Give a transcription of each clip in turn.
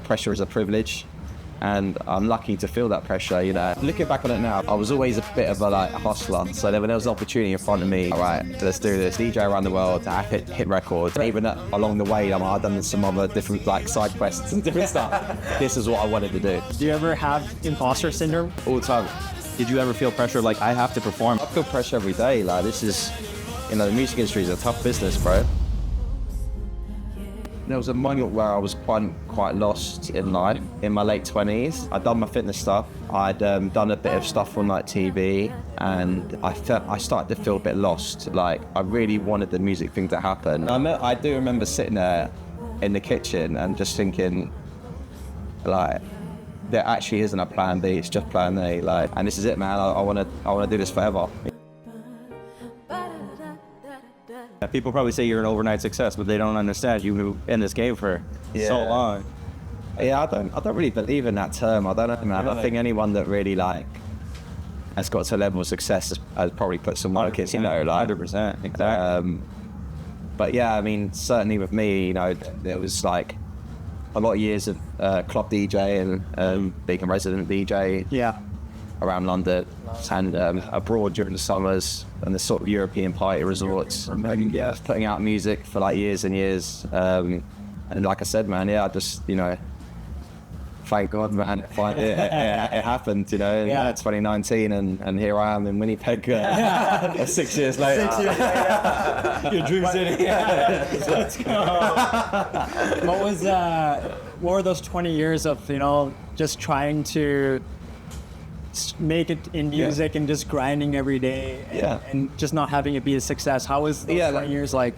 pressure is a privilege, and I'm lucky to feel that pressure, you know. Looking back on it now, I was always a bit of a hustler. So then when there was an opportunity in front of me, all right, let's do this. DJ around the world, I hit records. And even along the way, I've done some other different side quests and different stuff. This is what I wanted to do. Do you ever have imposter syndrome? All the time. Did you ever feel pressure like I have to perform? I feel pressure every day. This is, the music industry is a tough business, bro. There was a moment where I was quite lost in life, in my late 20s. I'd done my fitness stuff. I'd done a bit of stuff on TV, and I started to feel a bit lost. I really wanted the music thing to happen. I do remember sitting there in the kitchen and just thinking, there actually isn't a plan B, it's just plan A. And this is it, man. I want to do this forever. People probably say you're an overnight success, but they don't understand you were in this game for so long. Yeah, I don't really believe in that term. I don't know, man. Really? I think anyone that really has got to a level of success has probably put some work in, 100%, exactly. But yeah, certainly with me, there was a lot of years of club DJ and being a resident DJ. Yeah. Around London and abroad during the summers and the sort of European party resorts. Putting out music for years and years. And like I said, man, I just, thank God, man, it happened, in 2019 and here I am in Winnipeg 6 years later. 6 years later. Your dream city. Let's go. What were those 20 years of, just trying to make it in music and just grinding every day and just not having it be a success? How was those 20 years like?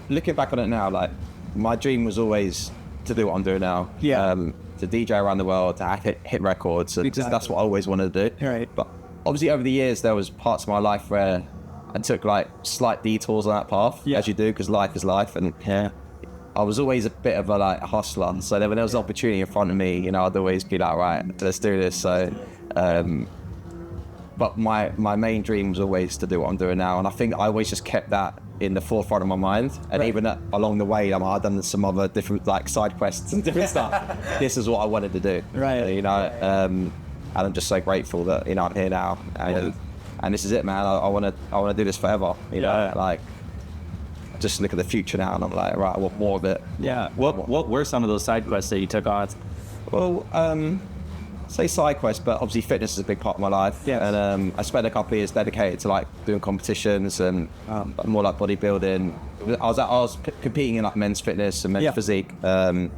Looking back on it now, my dream was always to do what I'm doing now. To DJ around the world, to hit records. Exactly. That's what I always wanted to do. Right. But obviously over the years, there was parts of my life where I took slight detours on that path, as you do, because life is life. And I was always a bit of a hustler. So then when there was an opportunity in front of me, I'd always be right, let's do this. So, but my main dream was always to do what I'm doing now. And I think I always just kept that in the forefront of my mind. And even along the way, I've done some other different side quests and different stuff. This is what I wanted to do. Right. And I'm just so grateful that, I'm here now. And this is it, man. I want to do this forever. Just look at the future now and I'm right, I want more of it. Yeah. What were some of those side quests that you took on? Well, say side quests, but obviously fitness is a big part of my life. Yeah. And I spent a couple of years dedicated to doing competitions and more bodybuilding. I was competing in men's fitness and men's physique. But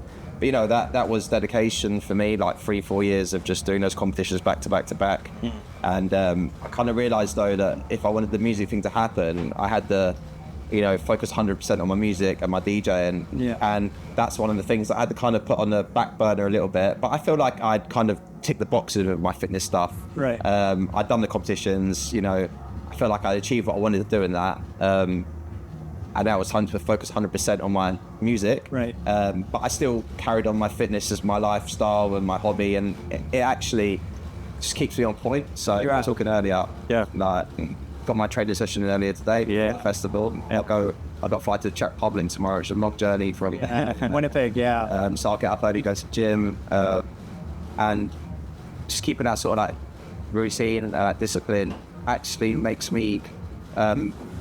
that was dedication for me, 3-4 years of just doing those competitions back to back to back. And I kind of realized though that if I wanted the music thing to happen, I had to focus 100% on my music and my DJing. And that's one of the things that I had to kind of put on the back burner a little bit. But I feel like I'd kind of ticked the boxes with my fitness stuff. Right. I'd done the competitions, I feel like I achieved what I wanted to do in that. And now it's time to focus 100% on my music. Right. But I still carried on my fitness as my lifestyle and my hobby, and it actually just keeps me on point. So I was talking earlier. Yeah. Got my training session earlier today. Festival. I got a flight to the Czech Republic tomorrow. It's a long journey from Winnipeg. So I'll get up early, go to the gym, and just keeping that sort of routine, discipline actually makes me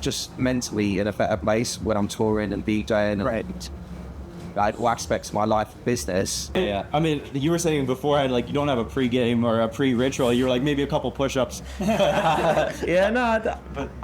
just mentally in a better place when I'm touring and DJing. Right. All aspects of my life, business. Yeah. You were saying beforehand, you don't have a pre-game or a pre-ritual. You were maybe a couple push-ups. I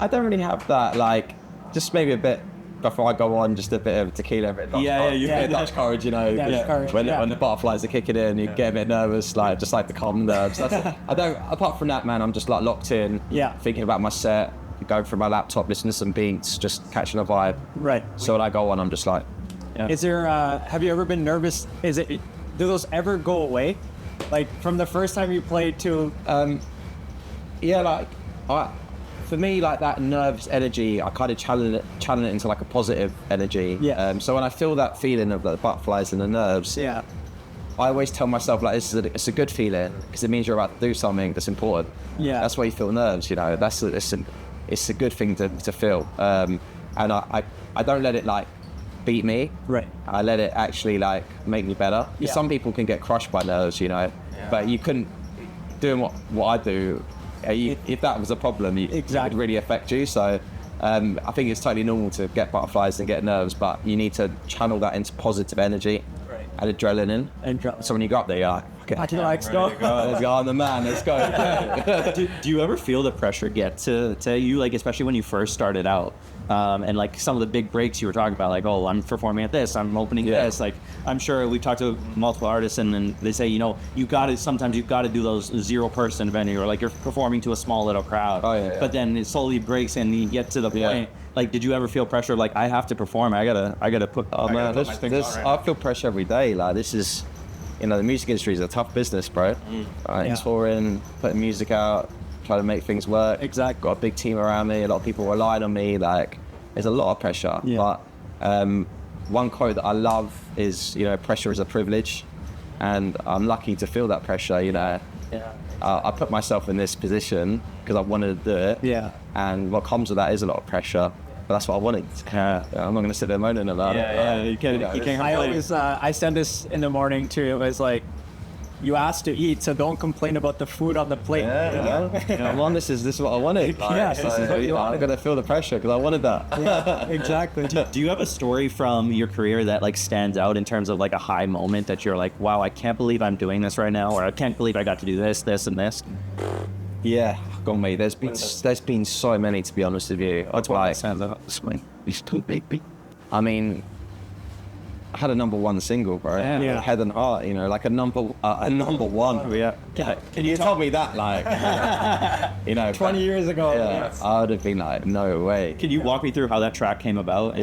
don't really have that. Just maybe a bit before I go on, just a bit of tequila, a bit of Dutch courage, courage, when the butterflies are kicking in, you get a bit nervous, just to calm the nerves. Apart from that, man, I'm just locked in, thinking about my set, going through my laptop, listening to some beats, just catching a vibe. Right. So when I go on, I'm just Is there, have you ever been nervous? Do those ever go away? From the first time you played to... for me, that nervous energy, I kind of channel it into a positive energy. So when I feel that feeling of the butterflies and the nerves, I always tell myself it's a good feeling because it means you're about to do something that's important. That's why you feel nerves. It's a good thing to feel. And I don't let it beat me. Right. I let it actually like make me better. Because some people can get crushed by nerves, you know, but you couldn't, doing what I do, if that was a problem, it would really affect you. So I think it's totally normal to get butterflies and get nerves, but you need to channel that into positive energy and adrenaline. So when you go up there, you're like, okay, let's go. Let's go, I'm the man, let's go. Do you ever feel the pressure get to you, like, especially when you first started out? And like some of the big breaks you were talking about, like, oh, I'm performing at this, I'm opening this. Like, I'm sure we've talked to multiple artists, and then they say, you know, sometimes you've got to do those 0-person venue, or like you're performing to a small little crowd. But then it slowly breaks, and you get to the point. Like, did you ever feel pressure? Like, I have to perform. I gotta put. Oh man, I feel pressure every day. Like, this is, you know, the music industry is a tough business, bro. Touring, putting music out, trying to make things work. Exactly. Got a big team around me. A lot of people relying on me. Like, there's a lot of pressure. But one quote that I love is, you know, pressure is a privilege, and I'm lucky to feel that pressure. You know. I put myself in this position because I wanted to do it. And what comes with that is a lot of pressure. But that's what I wanted. I'm not going to sit there moaning about it. You can't. I always, I said this in the morning too. It was like, you asked to eat, so don't complain about the food on the plate. Come on, this is what I wanted. I'm going to feel the pressure because I wanted that. Exactly. Do you have a story from your career that like stands out in terms of like a high moment that you're like, wow, I can't believe I'm doing this right now, or I can't believe I got to do this, this, and this? Yeah, gone me. There's been so many, to be honest with you. That's why I sound I mean, I had a #1 single, bro. Head and Heart, you know, like a number one. Can you tell me that, like, you know, 20 years ago? I would have been like, no way. Can you walk me through how that track came about?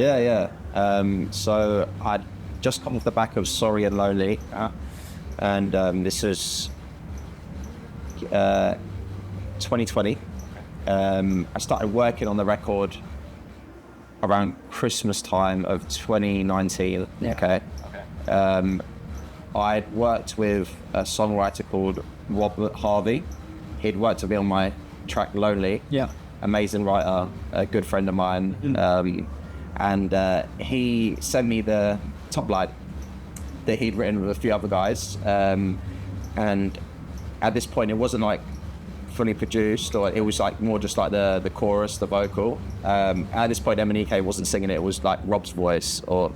So I'd just come off the back of Sorry and Lonely, and this was 2020. I started working on the record around Christmas time of 2019. I'd worked with a songwriter called Robert Harvey. He'd worked with me on my track Lonely. Amazing writer, a good friend of mine. And he sent me the top line that he'd written with a few other guys. And at this point, it wasn't like fully produced, or it was like more just like the chorus, the vocal. At this point, MNEK wasn't singing it was like Rob's voice or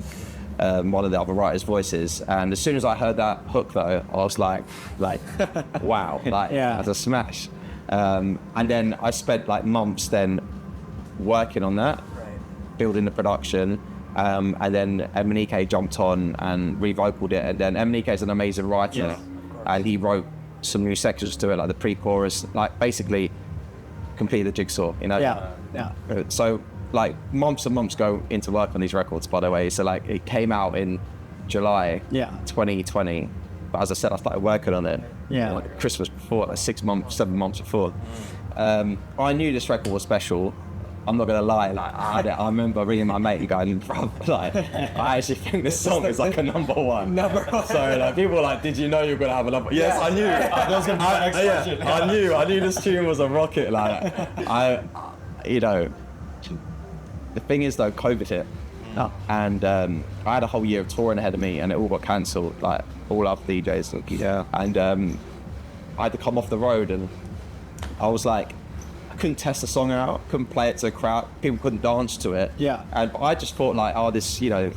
one of the other writers' voices. And as soon as I heard that hook though, I was like wow, like that's a smash. And then I spent like months then working on that, building the production, and then MNEK jumped on and re-vocaled it. And then MNEK is an amazing writer, and he wrote some new sections to it, like the pre-chorus, like basically complete the jigsaw, you know. So like months and months go into work on these records, by the way. So like it came out in July 2020, but as I said, I started working on it like Christmas before, like 6 months, 7 months before. I knew this record was special. I'm not gonna lie, like I remember reading my mate going, bro, like I actually think this song is like a #1. So like people were like, did you know you were gonna have a number? Yes, I knew. That was gonna be my next question. I knew this tune was a rocket. Like you know, the thing is though, COVID hit, and I had a whole year of touring ahead of me, and it all got cancelled. Like all our DJs, and I had to come off the road, and I was like, couldn't test the song out, couldn't play it to a crowd, people couldn't dance to it. And I just thought like, oh, this, you know,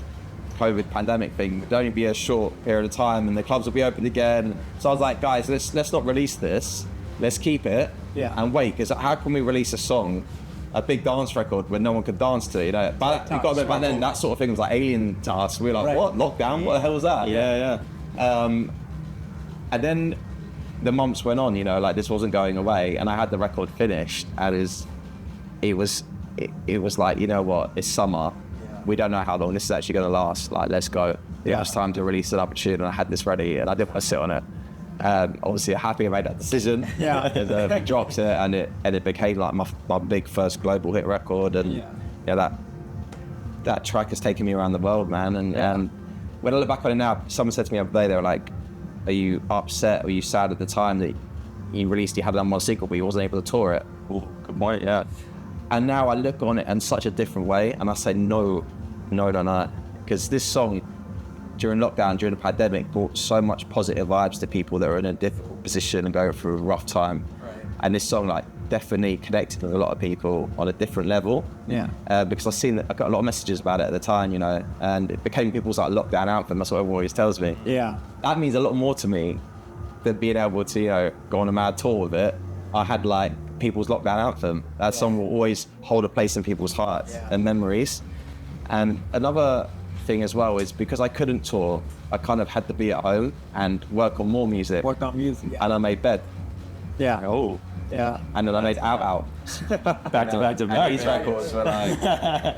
COVID pandemic thing would only be a short period of time and the clubs will be open again. So I was like, guys, let's not release this, let's keep it and wait, because how can we release a song, a big dance record when no one could dance to, you know? But you got to back then, that sort of thing was like alien to us. We were like, what, lockdown, what the hell was that? And then the months went on, you know, like this wasn't going away, and I had the record finished, and it was like, you know what, it's summer, we don't know how long this is actually going to last, like let's go. It's time to release another tune, and I had this ready, and I didn't want to sit on it. Obviously happy I made that decision. And dropped it, and it became like my big first global hit record, and that track has taken me around the world, man. And when I look back on it now, someone said to me the other day, they were like, are you upset, or were you sad at the time that you released, you had it on one single but you wasn't able to tour it? Good point, And now I look on it in such a different way, and I say no, because because this song during lockdown, during the pandemic, brought so much positive vibes to people that are in a difficult position and going through a rough time. Right. And this song like definitely connected with a lot of people on a different level. Yeah. Because I got a lot of messages about it at the time, you know, and it became people's like lockdown anthem. That's what everyone always tells me. Yeah. That means a lot more to me than being able to, you know, go on a mad tour with it. I had like people's lockdown anthem. That song will always hold a place in people's hearts and memories. And another thing as well is because I couldn't tour, I kind of had to be at home and work on more music. Work on music. And I made Bed. Yeah. Oh. Yeah. And then I made Out. Back to back. These records were like...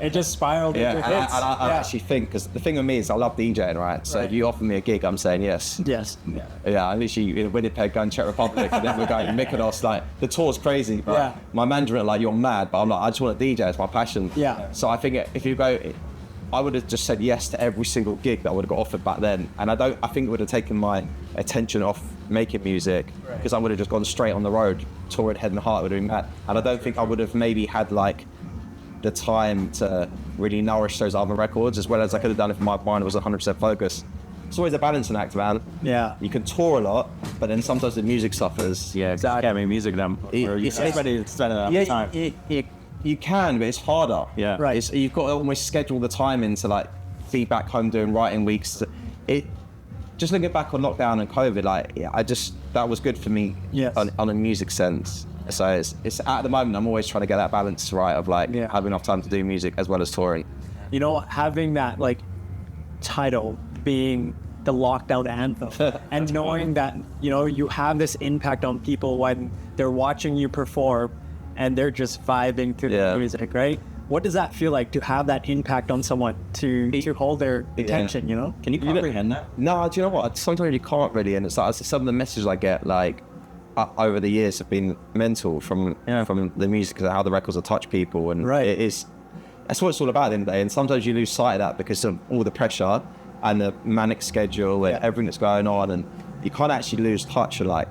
It just spiraled into hits. And I actually think, because the thing with me is I love DJing, right? So if you offer me a gig, I'm saying yes. Yes. Yeah, I'm literally in Winnipeg, going to Czech Republic, and then we're going to Mykonos. Like, the tour's crazy, but my management like, you're mad, but I'm like, I just want to DJ, it's my passion. Yeah. So I think if you go... I would have just said yes to every single gig that I would have got offered back then. And I think it would have taken my attention off making music, because I would have just gone straight on the road, touring head and heart, would have been mad. And I don't think I would have maybe had like the time to really nourish those other records as well as I could have done if my mind was 100% focused. It's always a balancing act, man. Yeah. You can tour a lot, but then sometimes the music suffers. Yeah, exactly. Can't make music then. It's ready to spend enough time. You can, but it's harder. Yeah. Right. You've got to almost schedule the time into like be back home doing writing weeks. Just looking back on lockdown and COVID, like that was good for me on a music sense. So it's at the moment I'm always trying to get that balance right of like having enough time to do music as well as touring. You know, having that like title being the lockdown anthem and knowing that, you know, you have this impact on people when they're watching you perform and they're just vibing through the music, right? What does that feel like to have that impact on someone, to hold their attention, you know? Can you comprehend that? No, do you know what? Sometimes you can't really, and it's like some of the messages I get, like, over the years have been mental from the music and how the records have touched people, and that's what it's all about at the end of the day. And sometimes you lose sight of that because of all the pressure and the manic schedule and everything that's going on, and you can't actually lose touch of like,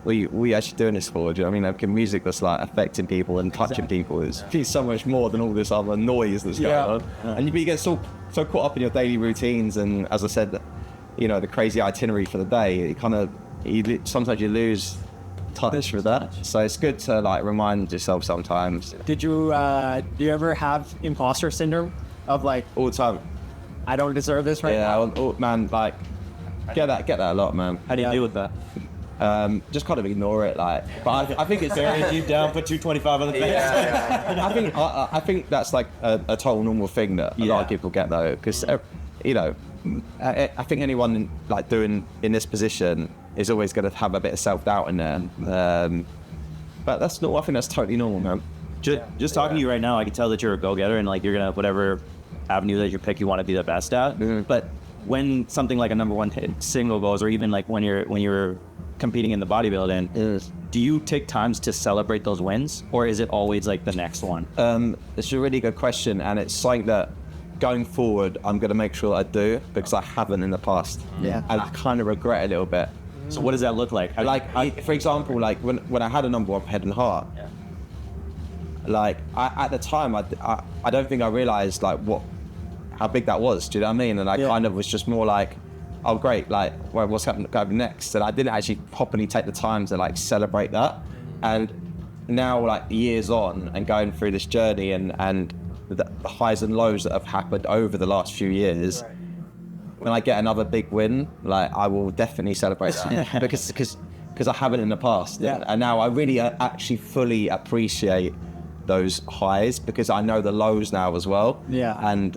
we actually doing this for? Do you know what I mean? Like music that's like affecting people and touching people is so much more than all this other noise that's going on. And you get so caught up in your daily routines, and as I said, you know, the crazy itinerary for the day. Sometimes you lose touch with that. So it's good to like remind yourself sometimes. Do you ever have imposter syndrome of like all the time? I don't deserve this right now. Yeah, man, like get that a lot, man. How do you deal with that? Just kind of ignore it, like. But I think it's very deep down. Put 225 on the face. I think that's like a total normal thing that a lot of people get though, because you know, I think anyone like doing in this position is always going to have a bit of self-doubt in there. But that's not. I think that's totally normal, man. Just talking to you right now, I can tell that you're a go-getter and like you're gonna whatever avenue that you pick, you want to be the best at. But when something like a number one hit single goes, or even like when you're competing in the bodybuilding, do you take times to celebrate those wins, or is it always like the next one? It's a really good question, and it's something that going forward I'm going to make sure that I do, because I haven't in the past. And I kind of regret it a little bit. So what does that look like? For example, like when I had a number one head and heart, like at the time I don't think I realized like how big that was. Do you know what I mean? And I kind of was just more like, oh great, like what's happening next? And I didn't actually properly take the time to like celebrate that. And now like years on and going through this journey and the highs and lows that have happened over the last few years, when I get another big win, like I will definitely celebrate that because I haven't in the past. And now I really actually fully appreciate those highs, because I know the lows now as well. And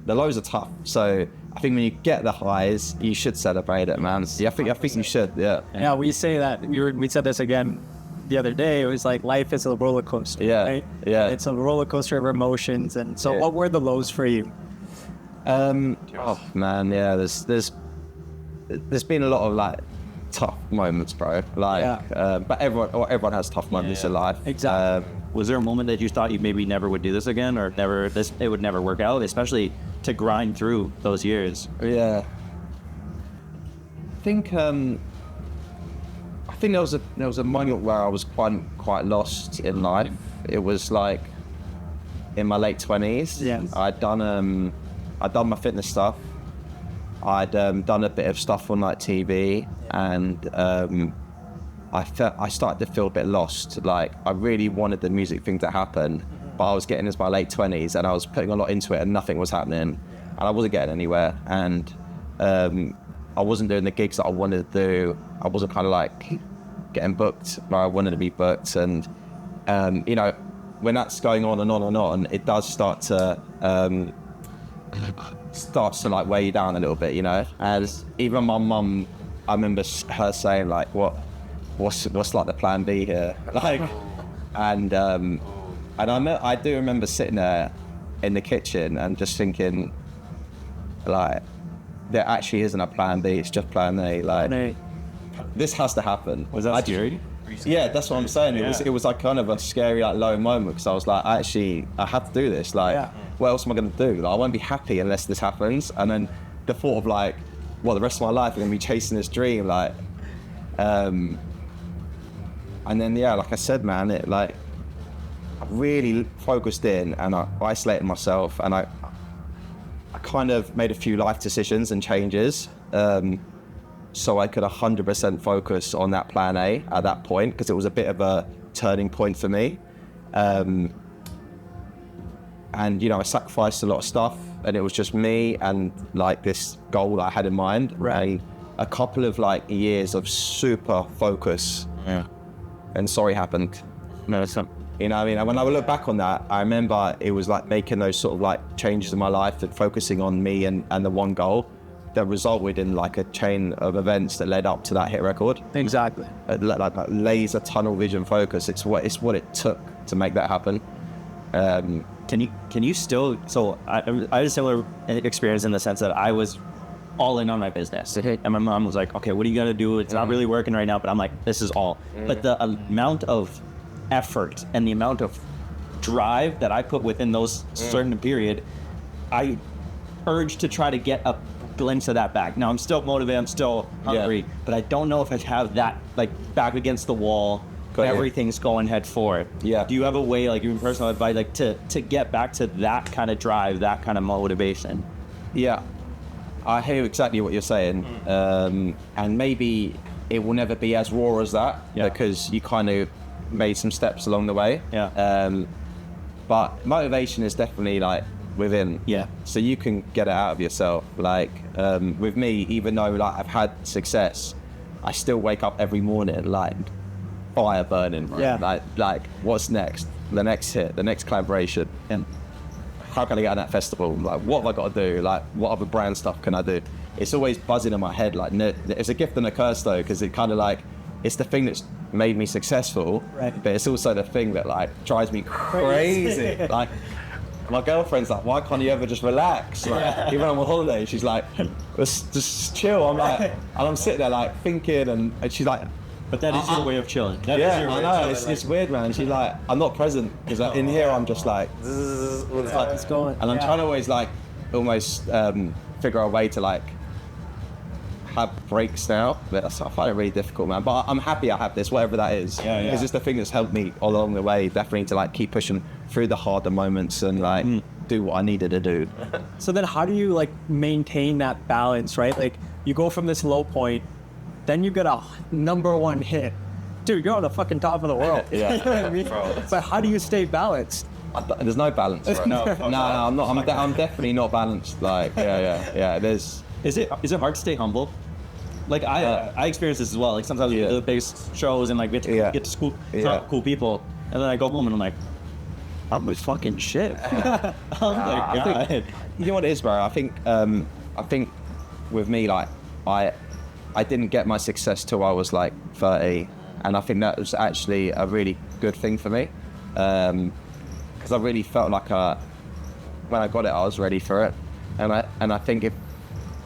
the lows are tough. So I think when you get the highs, you should celebrate it, man. I think you should. Yeah, we say that. We said this again the other day. It was like life is a roller coaster. Right? It's a roller coaster of emotions. And so, what were the lows for you? Oh man, there's been a lot of like tough moments, bro. Like, but everyone has tough moments in life. Exactly. Was there a moment that you thought you maybe never would do this again, or it would never work out, especially to grind through those years? I think there was a moment where I was quite lost in life. It was like in my late 20s. Yes. I'd done I'd done my fitness stuff. I'd done a bit of stuff on like TV, and I started to feel a bit lost. Like I really wanted the music thing to happen, but I was getting into my late 20s and I was putting a lot into it and nothing was happening, and I wasn't getting anywhere, and I wasn't doing the gigs that I wanted to do. I wasn't kind of like getting booked where I wanted to be booked, and you know, when that's going on and on and on, it does start to like weigh you down a little bit, you know. As even my mum, I remember her saying like, what's like the plan B here, like, and I do remember sitting there in the kitchen and just thinking like, there actually isn't a plan B, it's just plan A, like this has to happen. Was that scary? Yeah, that's what I'm saying. It was like kind of a scary, like low moment, because I was like, I have to do this. Like, what else am I going to do? Like, I won't be happy unless this happens. And then the thought of like, well, the rest of my life I'm going to be chasing this dream, like, and then like I said, man, it like I really focused in and I isolated myself, and I kind of made a few life decisions and changes. So I could 100% focus on that plan A at that point, because it was a bit of a turning point for me. And, you know, I sacrificed a lot of stuff, and it was just me and like this goal I had in mind. Right. And a couple of like years of super focus. Yeah. And sorry happened. No, it's not. You know what I mean? And when I look back on that, I remember it was like making those sort of like changes in my life and focusing on me and the one goal that resulted in like a chain of events that led up to that hit record. Exactly. Like laser tunnel vision focus. It's what it took to make that happen. Can you still? So I had a similar experience in the sense that I was all in on my business, and my mom was like, "Okay, what are you gonna do? It's not really working right now." But I'm like, "This is all." But the amount of effort and the amount of drive that I put within those certain period, I urged to try to get a glimpse of that back. Now I'm still motivated, I'm still hungry, but I don't know if I have that like back against the wall. Everything's going head forward. Yeah. Do you have a way, like your personal advice, like to get back to that kind of drive, that kind of motivation? Yeah, I hear exactly what you're saying, and maybe it will never be as raw as that, because you kind of made some steps along the way. But motivation is definitely like within. So you can get it out of yourself. Like with me, even though like I've had success, I still wake up every morning like fire burning. Like what's next? The next hit, the next collaboration. And how can I get on that festival? Like what have I got to do? Like what other brand stuff can I do? It's always buzzing in my head. Like it's a gift and a curse though, because it kind of like, it's the thing that's made me successful, but it's also the thing that like drives me crazy. Like my girlfriend's like, why can't you ever just relax? Like, even on holiday, she's like, just chill. I'm like, and I'm sitting there like thinking, and she's like, but that is your way of chilling. I know, it's weird, man. She's like, I'm not present, because in here I'm just like, It's going. and I'm trying to always like, almost figure out a way to like have breaks now, but I find it really difficult, man. But I'm happy I have this, whatever that is. It's just the thing that's helped me all along the way, definitely, to like keep pushing through the harder moments and like do what I needed to do. So then how do you like maintain that balance, right? Like you go from this low point, then you get a #1 hit. Dude, you're on the fucking top of the world. You know what I mean? But how do you stay balanced? There's no balance, bro. No, I'm not. I'm definitely not balanced. Like, there's. Is it hard to stay humble? Like I experience this as well. Like sometimes we do the biggest shows and like we get to school, cool people, and then I go home and I'm like, I'm with fucking shit. I think, you know what it is, bro? I think with me, like I didn't get my success till I was like 30, and I think that was actually a really good thing for me, because I really felt like when I got it, I was ready for it, and I think if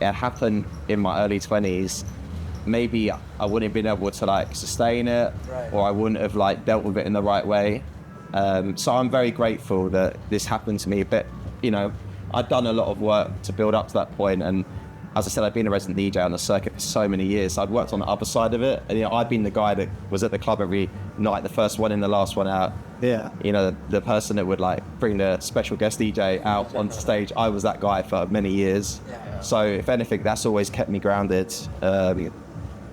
it happened in my early 20s, maybe I wouldn't have been able to like sustain it, or I wouldn't have like dealt with it in the right way. So I'm very grateful that this happened to me. But you know, I'd done a lot of work to build up to that point, and as I said, I'd been a resident DJ on the circuit for so many years. So I'd worked on the other side of it. And, I'd been the guy that was at the club every night, the first one in, the last one out. Yeah. The person that would like bring the special guest DJ out onto stage. I was that guy for many years. Yeah. So if anything, that's always kept me grounded.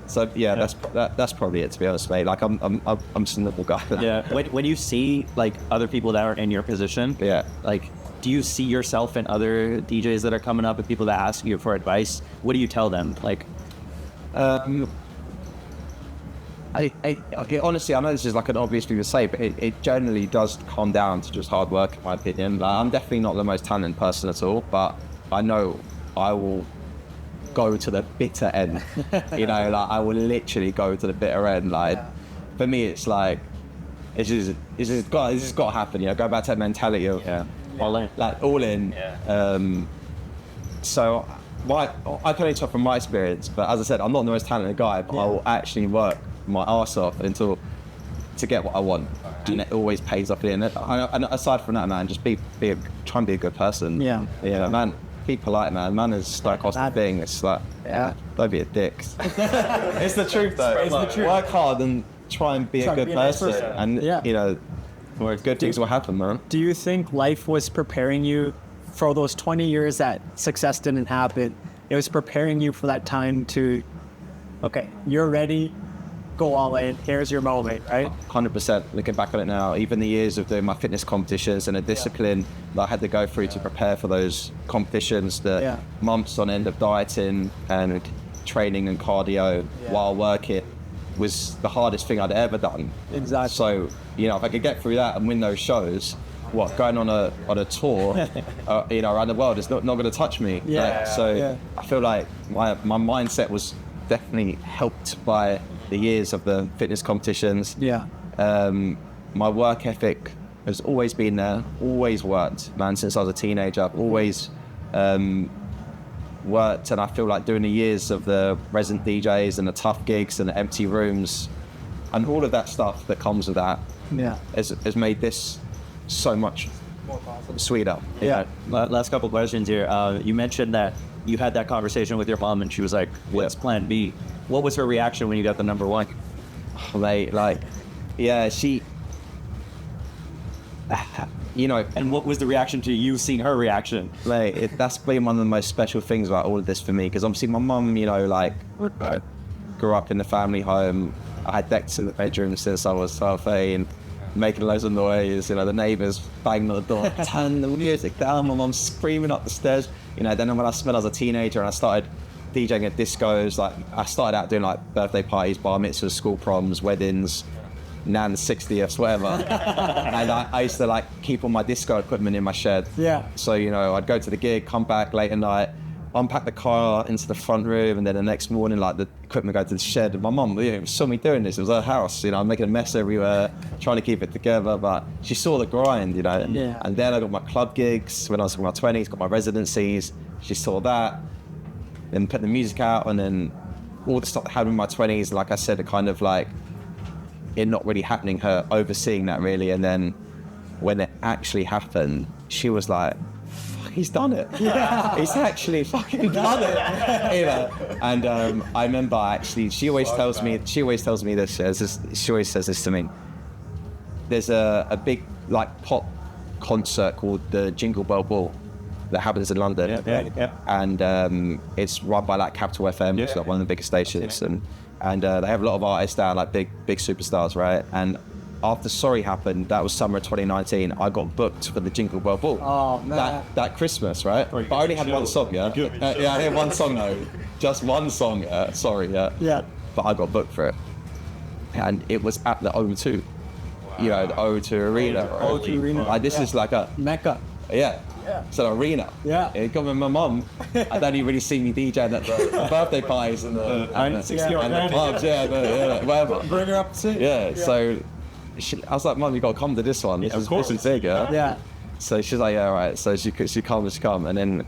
So that's probably it, to be honest, mate. Like I'm just a little guy. Yeah. When you see like other people that are in your position, like, do you see yourself in other DJs that are coming up and people that ask you for advice? What do you tell them? Like, okay, honestly, I know this is like an obvious thing to say, but it generally does come down to just hard work, in my opinion. Like, I'm definitely not the most talented person at all, but I know I will go to the bitter end. Like I will literally go to the bitter end. Like, for me, it's like it's just got to happen. Go back to that mentality of all in. Like all in. So I can only talk from my experience, but as I said, I'm not the most talented guy, but I will actually work my arse off to get what I want, and it always pays off in it. And aside from that, man, just try and be a good person. Man, be polite, man. Manners is like cost of thing. It's like, don't be a dick. It's the truth, though. It's the truth. Work hard and try and be a good person, and good things will happen, man. Do you think life was preparing you for those 20 years that success didn't happen? It was preparing you for that time to, okay, you're ready, go all in, here's your moment, right? 100%. Looking back on it now, even the years of doing my fitness competitions and the discipline that I had to go through to prepare for those competitions, the months on end of dieting and training and cardio while working, was the hardest thing I'd ever done. Exactly. So, if I could get through that and win those shows, going on a tour, around the world is not going to touch me. I feel like my mindset was definitely helped by the years of the fitness competitions. My work ethic has always been there, always worked, man, since I was a teenager. I've always worked, and I feel like doing the years of the resident DJs and the tough gigs and the empty rooms and all of that stuff that comes with that has made this so much sweeter. Last couple questions here. You mentioned that you had that conversation with your mom and she was like, what's plan B? What was her reaction when you got the number one? Oh, mate, she and what was the reaction to you seeing her reaction? That's been one of the most special things about all of this for me, because obviously my mum, grew up in the family home. I had decks in the bedroom since I was 12, and making loads of noise, the neighbours banging on the door, turn the music down, my mum's screaming up the stairs. Then when I was a teenager and I started DJing at discos, I started out doing birthday parties, bar mitzvahs, school proms, weddings, Nan's 60th, whatever. And I used to keep all my disco equipment in my shed. So, I'd go to the gig, come back late at night, unpack the car into the front room, and then the next morning, the equipment go to the shed. And my mum saw me doing this. It was her house, I'm making a mess everywhere, trying to keep it together. But she saw the grind, And then I got my club gigs when I was in my 20s, got my residencies. She saw that, then put the music out, and then all the stuff that happened in my 20s, like I said, it kind of it not really happening, her overseeing that really. And then when it actually happened, she was like, he's done it. He's actually fucking done it. And I remember actually, she always tells me this. She always says this to me. There's a big pop concert called the Jingle Bell Ball that happens in London. And it's run by Capital FM, which is one of the biggest stations, and they have a lot of artists there, big superstars, right? And after Sorry happened, that was summer of 2019, I got booked for the Jingle Bell Ball. Oh, man. That Christmas, right? But I only had one song, I had one song though. Just one song, Sorry, But I got booked for it. And it was at the O2. The O2 Arena. Right? O2 Arena. This is a Mecca. It's an arena. It got with my mum. I'd only really seen me DJing at the birthday parties and the clubs, whatever. Bring her up too. So I was like, Mum, you got to come to this one. This is big, So she's like, all right. So she come, and then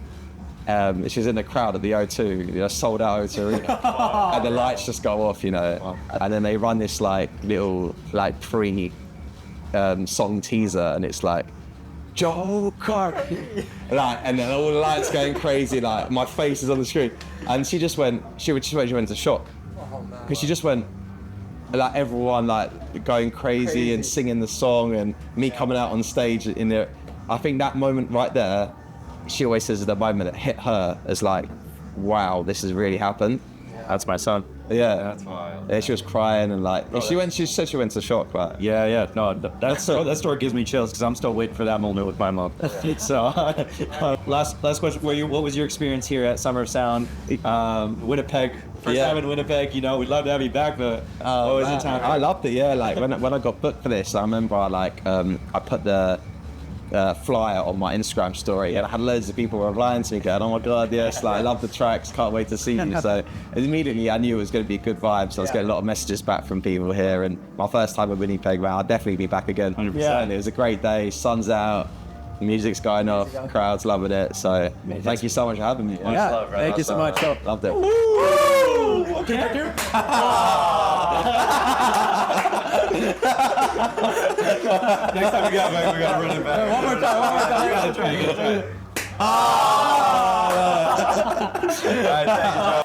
she's in the crowd at the O2, sold out O2 Arena, and the lights just go off, and then they run this little pre song teaser, and it's Joel Corry. Like, and then all the lights going crazy, like my face is on the screen. And she went into shock. Because she just went, like everyone like going crazy and singing the song and me coming out on stage in there. I think that moment right there, she always says at the moment it hit her as like, wow, this has really happened. That's my son. Yeah, that's wild. Yeah, she was crying and like she said she went to shock. Like, yeah. No, that story gives me chills because I'm still waiting for that moment with my mom. So, last question for you. What was your experience here at Summer of Sound, Winnipeg? First time in Winnipeg. You know, we'd love to have you back, but what was the time? I loved it. Yeah, like when I got booked for this, I remember I put the flyer on my Instagram story, and I had loads of people replying to me going, "Oh my god, yes! Like I love the tracks, can't wait to see you." So immediately I knew it was going to be a good vibe. So I was getting a lot of messages back from people here, and my first time at Winnipeg, man, I'll definitely be back again. 100%. It was a great day. Sun's out, music's going off, crowds loving it. So thank you so much for having me. Yeah, love, right? thank you so much. Loved it. What can I do? Next time we gotta run it back. One more time. You gotta try it. All right, thank you, Joe.